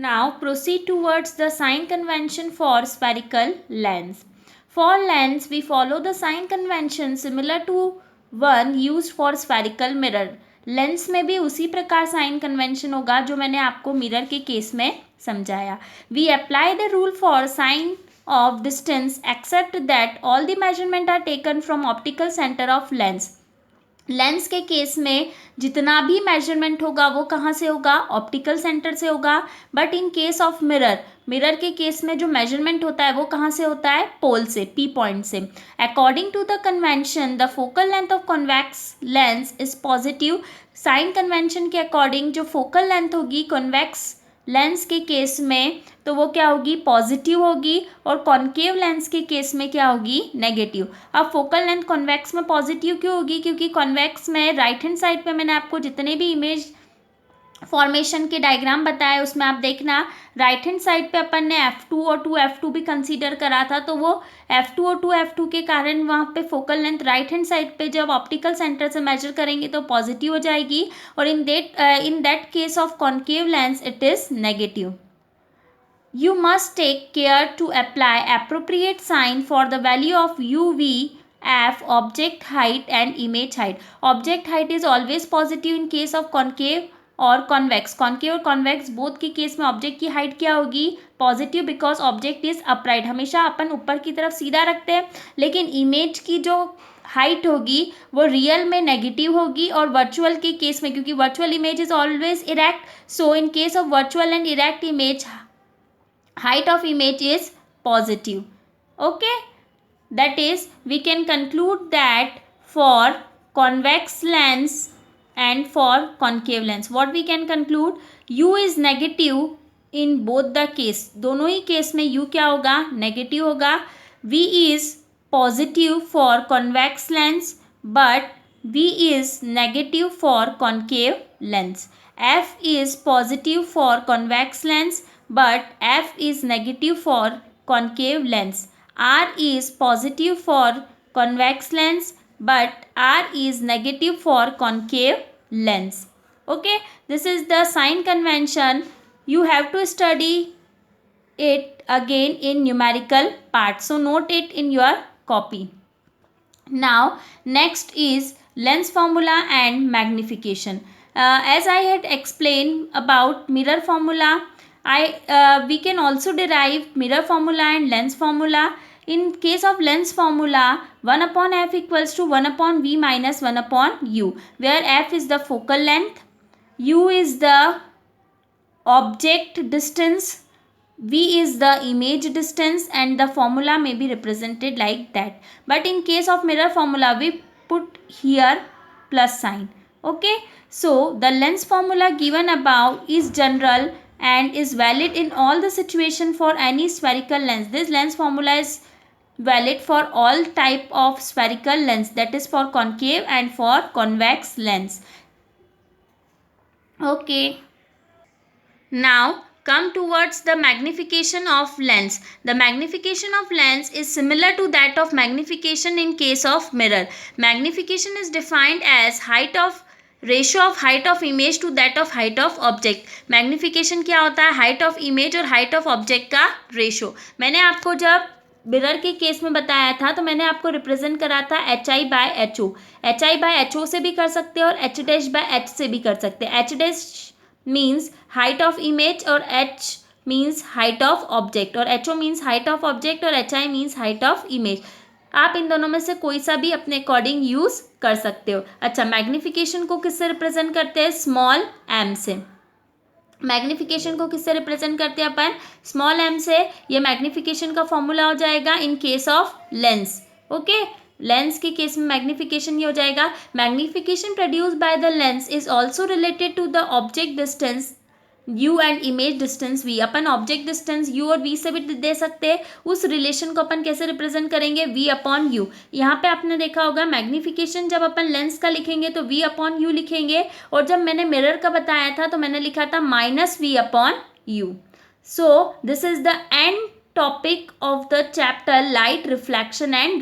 Now proceed towards the sign convention for spherical lens. For lens, we follow the sign convention similar to one used for spherical mirror. Lens में भी उसी प्रकार sign convention होगा जो मैंने आपको mirror के केस में समझाया. We apply the rule for sign of distance except that all the measurement are taken from optical center of lens. Lens के केस में जितना भी मेजरमेंट होगा वो कहाँ से होगा, ऑप्टिकल सेंटर से होगा. But in case of mirror के केस में जो मेजरमेंट होता है वो कहाँ से होता है, पोल से, पी पॉइंट से. According to the convention the focal length of convex lens is positive. Sign convention के अकॉर्डिंग जो फोकल लेंथ होगी कॉन्वेक्स लेंस के केस में तो वो क्या होगी, पॉजिटिव होगी. और कॉन्केव लेंस के केस में क्या होगी, नेगेटिव. अब फोकल लेंथ कॉन्वेक्स में पॉजिटिव क्यों होगी, क्योंकि कॉन्वेक्स में राइट हैंड साइड पे मैंने आपको जितने भी इमेज फॉर्मेशन के डायग्राम बताया उसमें आप देखना राइट हैंड साइड पे अपन ने F2 और 2F2 भी कंसीडर करा था. तो वो F2 और 2F2 के कारण वहाँ पे focal length right hand side पे जब ऑप्टिकल सेंटर से मेजर करेंगे तो पॉजिटिव हो जाएगी. और in that case of concave lens it is negative. You must take care to apply appropriate sign for the value of UV, F, object height and image height. Object height is always positive in case of concave और convex. Concave और convex both के case में object की height क्या होगी, positive, because object is upright. हमेशा अपन ऊपर की तरफ सीधा रखते हैं, लेकिन इमेज की जो हाइट होगी वो रियल में नेगेटिव होगी. और वर्चुअल के केस में, क्योंकि virtual image is always erect, so in case of virtual and erect image height of image is positive. Okay, that is we can conclude that for convex lens and for concave lens what we can conclude, u is negative in both the case. दोनों ही case में u क्या होगा, negative होगा. v is positive for convex lens but v is negative for concave lens. f is positive for convex lens but f is negative for concave lens. r is positive for convex lens but r is negative for concave lens. Okay, this is the sign convention. You have to study it again in numerical part, so note it in your copy. Now next is lens formula and magnification. As I had explained about mirror formula, we can also derive mirror formula and lens formula. In case of lens formula, 1 upon f equals to 1 upon v minus 1 upon u, where f is the focal length, u is the object distance, v is the image distance, and the formula may be represented like that. But in case of mirror formula, we put here plus sign. Okay, so the lens formula given above is general and is valid in all the situation for any spherical lens. This lens formula is valid for all type of spherical lens, that is for concave and for convex lens. Okay, now come towards the magnification of lens. The magnification of lens is similar to that of magnification in case of mirror. Magnification is defined as ratio of height of image to that of height of object. Magnification क्या होता है, height of image और height of object का ratio. मैंने आपको जब mirror के case में बताया था तो मैंने आपको रिप्रेजेंट करा था HI/HO. HI/HO से भी कर सकते हैं और H'/H से भी कर सकते हैं. H' means height of image और H means height of object, और HO means height of object और HI means height of image. आप इन दोनों में से कोई सा भी अपने अकॉर्डिंग यूज़ कर सकते हो. अच्छा, मैग्नीफिकेशन को किससे रिप्रेजेंट करते हैं, स्मॉल m से. मैग्नीफिकेशन को किससे रिप्रेजेंट करते हैं अपन, स्मॉल m से. ये मैग्नीफिकेशन का फॉर्मूला हो जाएगा in case of lens. Okay, lens के केस में मैग्नीफिकेशन ये हो जाएगा. Magnification produced by the lens is also related to the object distance u and image distance v. अपन ऑब्जेक्ट डिस्टेंस u और v से भी दे सकते हैं. उस रिलेशन को अपन कैसे रिप्रेजेंट करेंगे, v अपॉन u. यहाँ पे आपने देखा होगा मैग्नीफिकेशन जब अपन लेंस का लिखेंगे तो v अपॉन u लिखेंगे, और जब मैंने मिरर का बताया था तो मैंने लिखा था -v upon u. So this is the end topic of the chapter light reflection and